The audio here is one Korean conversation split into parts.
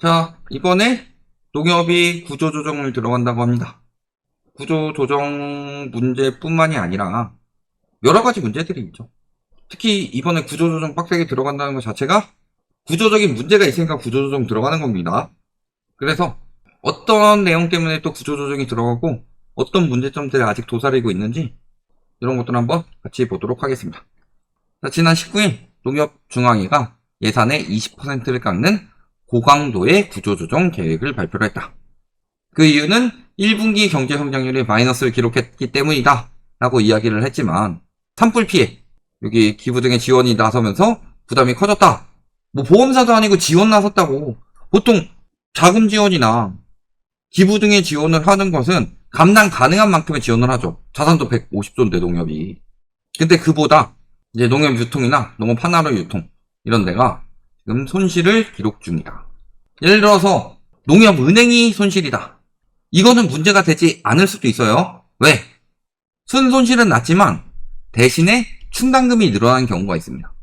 자, 이번에 농협이 구조조정을 들어간다고 합니다. 구조조정 문제뿐만이 아니라 여러 가지 문제들이 있죠. 특히 이번에 구조조정 빡세게 들어간다는 것 자체가 구조적인 문제가 있으니까 구조조정 들어가는 겁니다. 그래서 어떤 내용 때문에 또 구조조정이 들어가고 어떤 문제점들이 아직 도사리고 있는지 이런 것들 한번 같이 보도록 하겠습니다. 자, 지난 19일 농협중앙회가 예산의 20%를 깎는 고강도의 구조조정 계획을 발표를 했다. 그 이유는 1분기 경제성장률이 마이너스를 기록했기 때문이다 라고 이야기를 했지만 산불 피해, 여기 기부 등의 지원이 나서면서 부담이 커졌다. 뭐 보험사도 아니고 지원 나섰다고. 보통 자금 지원이나 기부 등의 지원을 하는 것은 감당 가능한 만큼의 지원을 하죠. 자산도 150조인데 농협이. 근데 그보다 이제 농협 유통이나 농업 하나로 유통 이런 데가 지금 손실을 기록 중이다. 예를 들어서 농협은행이 손실이다. 이거는 문제가 되지 않을 수도 있어요. 왜? 순손실은 낮지만 대신에 충당금이 늘어나는 경우가 있습니다.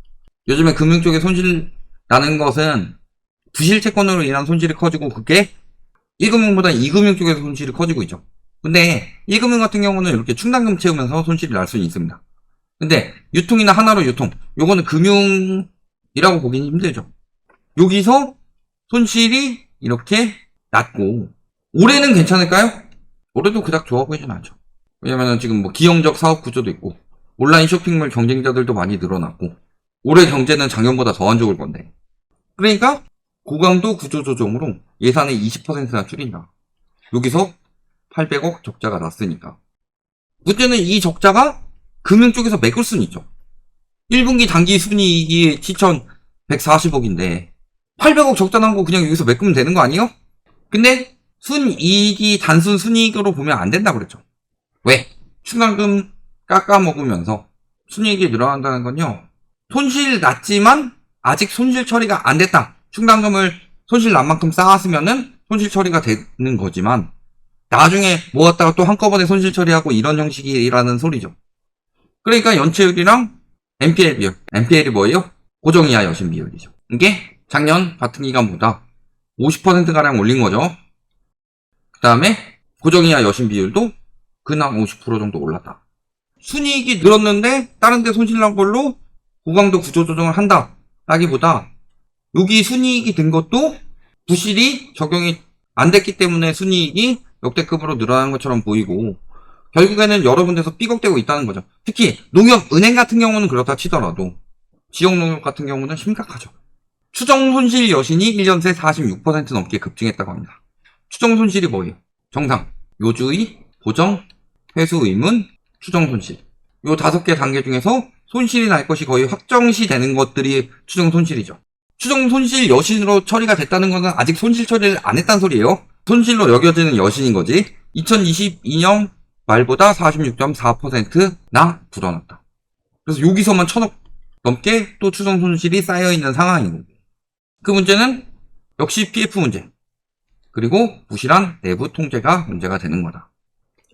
요즘에 금융 쪽에 손실 나는 것은 부실 채권으로 인한 손실이 커지고 그게 1금융보다 2금융 쪽에서 손실이 커지고 있죠. 근데 1금융 같은 경우는 이렇게 충당금 채우면서 손실이 날 수는 있습니다. 근데 유통이나 하나로 유통, 요거는 금융이라고 보기는 힘들죠. 여기서 손실이 이렇게 낮고 올해는 괜찮을까요? 올해도 그닥 좋아 보이진 않죠. 왜냐면은 지금 뭐 기형적 사업 구조도 있고 온라인 쇼핑몰 경쟁자들도 많이 늘어났고 올해 경제는 작년보다 더 안 좋을 건데, 그러니까 고강도 구조조정으로 예산의 20%나 줄인다. 여기서 800억 적자가 났으니까 문제는 이 적자가 금융 쪽에서 메꿀 수는 있죠. 1분기 단기 순이익이 7,140억인데 800억 적자 난 거 그냥 여기서 메꾸면 되는 거 아니에요? 근데 순이익이 단순 순이익으로 보면 안 된다 그랬죠. 왜? 충당금 깎아먹으면서 순이익이 늘어난다는 건요, 손실 났지만 아직 손실 처리가 안 됐다. 충당금을 손실 난 만큼 쌓았으면은 손실 처리가 되는 거지만 나중에 모았다가 또 한꺼번에 손실 처리하고 이런 형식이라는 소리죠. 그러니까 연체율이랑 NPL 비율, NPL이 뭐예요? 고정이하 여신 비율이죠. 이게 작년 같은 기간보다 50%가량 올린 거죠. 그 다음에 고정이하 여신 비율도 근황 50% 정도 올랐다. 순이익이 늘었는데 다른 데 손실 난 걸로 고강도 구조조정을 한다 라기보다 여기 순이익이 든 것도 부실이 적용이 안 됐기 때문에 순이익이 역대급으로 늘어나는 것처럼 보이고 결국에는 여러 군데서 삐걱대고 있다는 거죠. 특히 농협, 은행 같은 경우는 그렇다 치더라도 지역농협 같은 경우는 심각하죠. 추정손실 여신이 1년 새 46% 넘게 급증했다고 합니다. 추정손실이 뭐예요? 정상, 요주의, 보정, 회수 의문, 추정손실. 요 5개 단계 중에서 손실이 날 것이 거의 확정시 되는 것들이 추정손실이죠. 추정손실 여신으로 처리가 됐다는 것은 아직 손실 처리를 안 했다는 소리예요. 손실로 여겨지는 여신인 거지. 2022년 말보다 46.4%나 불어났다. 그래서 여기서만 1,000억 넘게 또 추정손실이 쌓여있는 상황이고, 그 문제는 역시 PF 문제, 그리고 부실한 내부 통제가 문제가 되는 거다.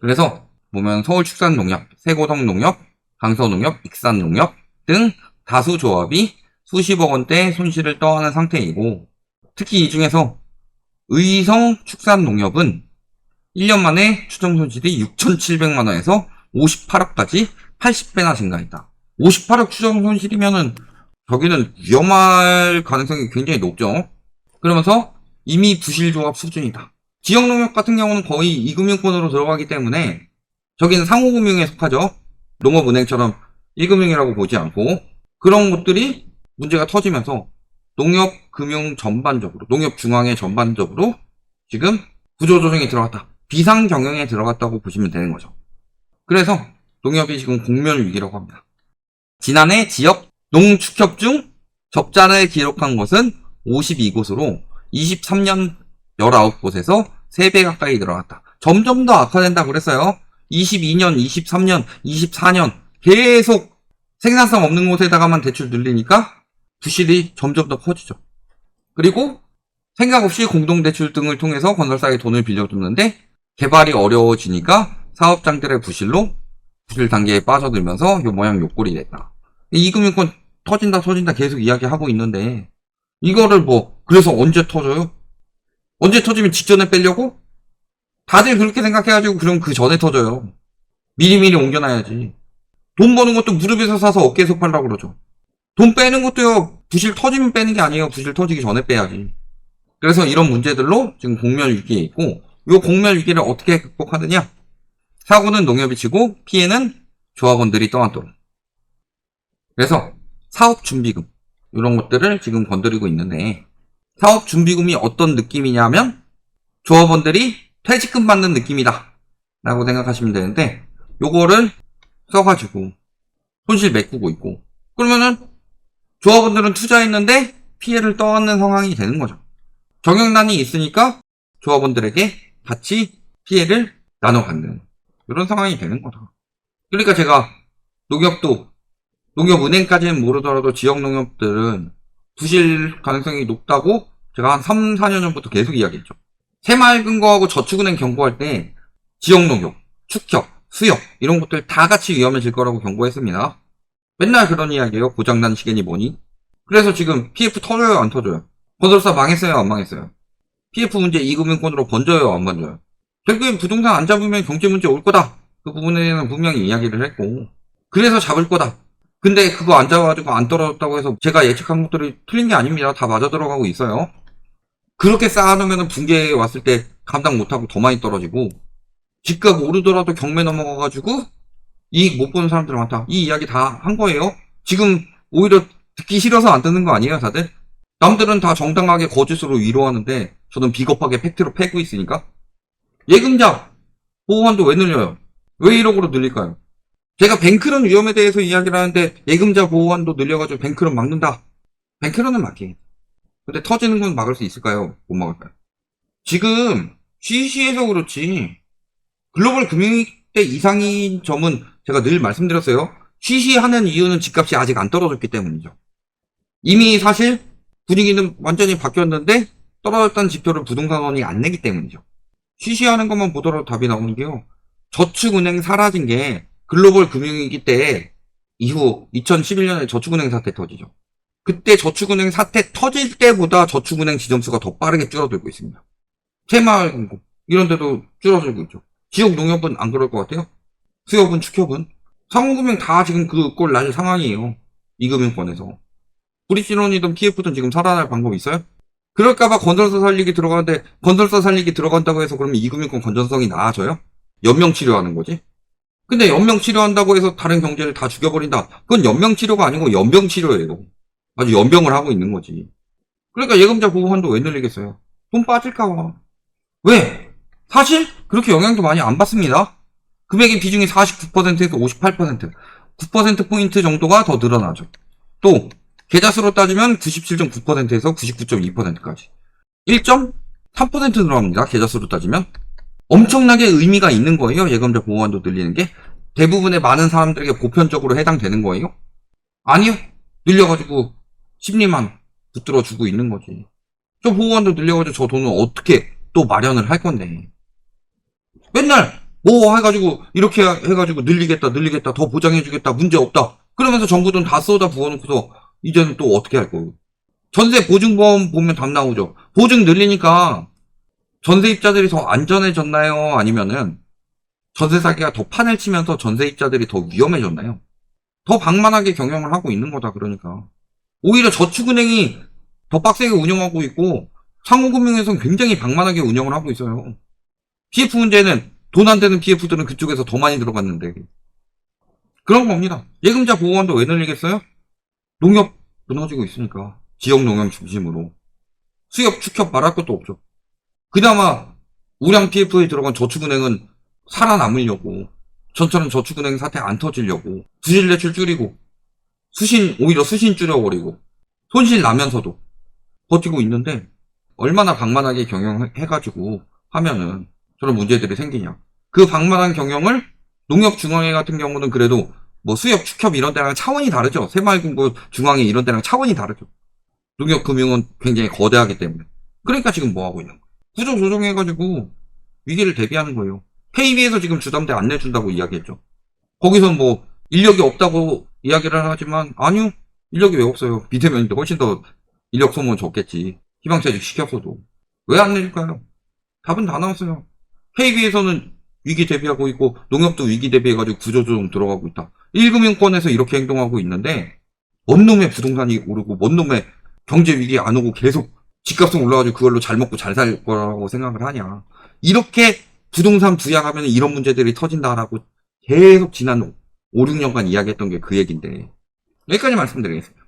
그래서 보면 서울축산농협, 세고성농협, 강서농협, 익산농협 등 다수 조합이 수십억 원대 손실을 떠안은 상태이고, 특히 이 중에서 의성축산농협은 1년 만에 추정 손실이 6,700만 원에서 58억까지 80배나 증가했다. 58억 추정 손실이면은 저기는 위험할 가능성이 굉장히 높죠. 그러면서 이미 부실 조합 수준이다. 지역농협 같은 경우는 거의 이금융권으로 들어가기 때문에 저기는 상호금융에 속하죠. 농업은행처럼 1금융이라고 보지 않고, 그런 것들이 문제가 터지면서 농협 금융 전반적으로, 농협 중앙회 전반적으로 지금 구조조정이 들어갔다. 비상경영에 들어갔다고 보시면 되는 거죠. 그래서 농협이 지금 공멸 위기라고 합니다. 지난해 지역 농축협 중 적자를 기록한 곳은 52곳으로 23년 19곳에서 3배 가까이 늘어났다. 점점 더 악화된다고 그랬어요. 22년, 23년, 24년 계속 생산성 없는 곳에다가만 대출 늘리니까 부실이 점점 더 커지죠. 그리고 생각 없이 공동대출 등을 통해서 건설사에 돈을 빌려줬는데 개발이 어려워지니까 사업장들의 부실로 부실 단계에 빠져들면서 요 모양 요 꼴이 됐다. 이금융권 터진다 계속 이야기하고 있는데 이거를 뭐 그래서 언제 터져요? 언제 터지면 직전에 빼려고? 다들 그렇게 생각해가지고 그럼 그 전에 터져요. 미리미리 옮겨놔야지. 돈 버는 것도 무릎에서 사서 어깨에서 팔라고 그러죠. 돈 빼는 것도요, 부실 터지면 빼는 게 아니에요. 부실 터지기 전에 빼야지. 그래서 이런 문제들로 지금 공멸 위기에 있고, 이 공멸 위기를 어떻게 극복하느냐? 사고는 농협이 지고 피해는 조합원들이 떠안도록. 그래서 사업준비금 이런 것들을 지금 건드리고 있는데, 사업준비금이 어떤 느낌이냐면 조합원들이 퇴직금 받는 느낌이다 라고 생각하시면 되는데, 요거를 써가지고 손실 메꾸고 있고, 그러면은 조합원들은 투자했는데 피해를 떠안는 상황이 되는 거죠. 경영난이 있으니까 조합원들에게 같이 피해를 나눠 갖는 이런 상황이 되는 거죠. 그러니까 제가 농협은행까지는 모르더라도 지역 농협들은 부실 가능성이 높다고 제가 한 3, 4년 전부터 계속 이야기했죠. 새마을금고하고 저축은행 경고할 때 지역 농협, 축협, 수협 이런 것들 다 같이 위험해질 거라고 경고했습니다. 맨날 그런 이야기예요. 고장난 시계니 뭐니. 그래서 지금 PF 터져요 안 터져요? 건설사 망했어요 안 망했어요? PF 문제 이금융권으로 번져요 안 번져요? 결국엔 부동산 안 잡으면 경제 문제 올 거다. 그 부분에 대해서는 분명히 이야기를 했고, 그래서 잡을 거다. 근데 그거 안 잡아가지고 안 떨어졌다고 해서 제가 예측한 것들이 틀린 게 아닙니다. 다 맞아 들어가고 있어요. 그렇게 쌓아놓으면 붕괴 왔을 때 감당 못하고 더 많이 떨어지고, 집값 오르더라도 경매 넘어가가지고 이익 못 보는 사람들 많다. 이 이야기 다 한 거예요. 지금 오히려 듣기 싫어서 안 듣는 거 아니에요 다들? 남들은 다 정당하게 거짓으로 위로하는데 저는 비겁하게 팩트로 패고 있으니까. 예금자 보호한도 왜 늘려요? 왜 1억으로 늘릴까요? 제가 뱅크런 위험에 대해서 이야기를 하는데 예금자 보호한도 늘려가지고 뱅크런 막는다. 뱅크런은 막히. 근데 터지는 건 막을 수 있을까요? 못 막을까요? 지금 시시해서 그렇지 글로벌 금융위기 때 이상인 점은 제가 늘 말씀드렸어요. 시시하는 이유는 집값이 아직 안 떨어졌기 때문이죠. 이미 사실 분위기는 완전히 바뀌었는데 떨어졌다는 지표를 부동산원이 안 내기 때문이죠. 시시하는 것만 보더라도 답이 나오는 게요. 저축은행 사라진 게 글로벌 금융위기 때 이후 2011년에 저축은행 사태 터지죠. 그때 저축은행 사태 터질 때보다 저축은행 지점수가 더 빠르게 줄어들고 있습니다. 새마을금고 이런 데도 줄어들고 있죠. 지역 농협은 안 그럴 것 같아요. 수협은 축협은 상호금융 다 지금 그 꼴 날 상황이에요. 이금융권에서. 브릿지론이든 PF든 지금 살아날 방법 있어요? 그럴까봐 건설사 살리기 들어가는데 건설사 살리기 들어간다고 해서 그러면 이금융권 건전성이 나아져요? 연명치료하는 거지? 근데 연명치료한다고 해서 다른 경제를 다 죽여버린다. 그건 연명치료가 아니고 연병치료예요. 아주 연병을 하고 있는 거지. 그러니까 예금자 보호한도 왜 늘리겠어요? 돈 빠질까봐. 왜? 사실 그렇게 영향도 많이 안 받습니다. 금액의 비중이 49%에서 58%, 9%포인트 정도가 더 늘어나죠. 또 계좌수로 따지면 97.9%에서 99.2%까지 1.3% 늘어납니다. 계좌수로 따지면 엄청나게 의미가 있는 거예요. 예금자 보호한도 늘리는 게 대부분의 많은 사람들에게 보편적으로 해당되는 거예요? 아니요. 늘려가지고 심리만 붙들어 주고 있는 거지. 저 보호한도 늘려가지고 저 돈을 어떻게 또 마련을 할 건데. 맨날 뭐 해가지고 이렇게 해가지고 늘리겠다 더 보장해주겠다 문제없다 그러면서 정부 돈 다 쏟아 부어놓고서 이제는 또 어떻게 할 거예요? 전세 보증보험 보면 답 나오죠. 보증 늘리니까 전세입자들이 더 안전해졌나요? 아니면은 전세 사기가 더 판을 치면서 전세입자들이 더 위험해졌나요? 더 방만하게 경영을 하고 있는 거다. 그러니까 오히려 저축은행이 더 빡세게 운영하고 있고 상호금융에서는 굉장히 방만하게 운영을 하고 있어요. PF 문제는 돈 안 되는 PF들은 그쪽에서 더 많이 들어갔는데 그런 겁니다. 예금자 보호한도 왜 늘리겠어요? 농협 무너지고 있으니까 지역 농협 중심으로 수협 축협 말할 것도 없죠. 그나마 우량 PF에 들어간 저축은행은 살아남으려고 전처럼 저축은행 사태 안 터지려고 부실 대출 줄이고 오히려 수신 줄여버리고 손실 나면서도 버티고 있는데 얼마나 방만하게 경영해가지고 하면은 저런 문제들이 생기냐. 그 방만한 경영을 농협중앙회 같은 경우는 그래도 뭐 수협, 축협 이런 데랑 차원이 다르죠. 새마을금고 중앙회 이런 데랑 차원이 다르죠. 농협금융은 굉장히 거대하기 때문에. 그러니까 지금 뭐 하고 있는 거예요. 구조 조정해가지고 위기를 대비하는 거예요. KB에서 지금 주담대 안 내준다고 이야기했죠. 거기서 뭐 인력이 없다고 이야기를 하지만 아니요. 인력이 왜 없어요. 비대면인데 훨씬 더 인력 소모는 적겠지. 희망퇴직 시켰어도. 왜 안 내릴까요? 답은 다 나왔어요. KB에서는 위기 대비하고 있고 농협도 위기 대비해가지고 구조조정 들어가고 있다. 1금융권에서 이렇게 행동하고 있는데 뭔 놈의 부동산이 오르고 뭔 놈의 경제 위기 안 오고 계속 집값은 올라가지고 그걸로 잘 먹고 잘 살 거라고 생각을 하냐. 이렇게 부동산 부양하면 이런 문제들이 터진다라고 계속 지난 5, 6년간 이야기했던 게 그 얘기인데 여기까지 말씀드리겠습니다.